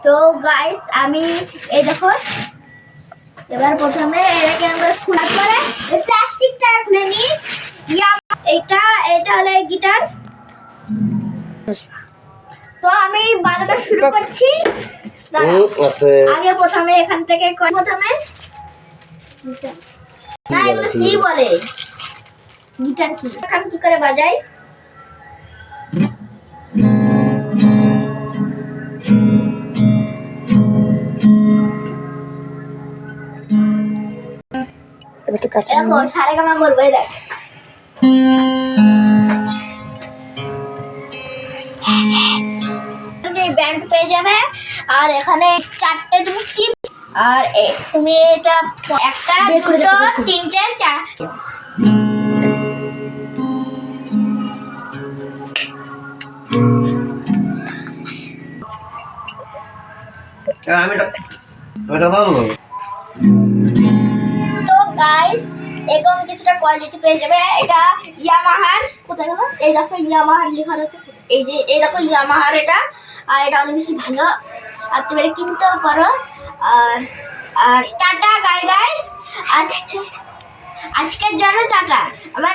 তো গাইস আমি এই দেখো এবার প্রথমে এটাকে আমরা খোলার পরে এই প্লাস্টিকটা খুলে নিই। এটা হলো গিটার। তো আমি বাজানো শুরু করছি। আগে প্রথমে এখান থেকে প্রথমে না এগুলো কি বলে গিটার কি আমি কি করে বাজাই। দেখো সারেগামা বলবো এই দেখ ব্যান্ড পেয়ে যাবে। আর এখানে চারটে তুমি কি আর তুমি এটা একটা দুটো তিনটে চার তো গাইস এরকম কিছুটা কোয়ালিটি পেয়ে যাবে। এটা ইয়ামাহার কোথায় গেল এই দেখো ইয়ামাহার লেখা রয়েছে এই যে এই দেখো ইয়ামাহার এটা। আর এটা অনেক বেশি ভালো আর তুমি এটা কিনতেও পারো। আর আর টাটা গাইস আজকের জন্য টাটা। আমার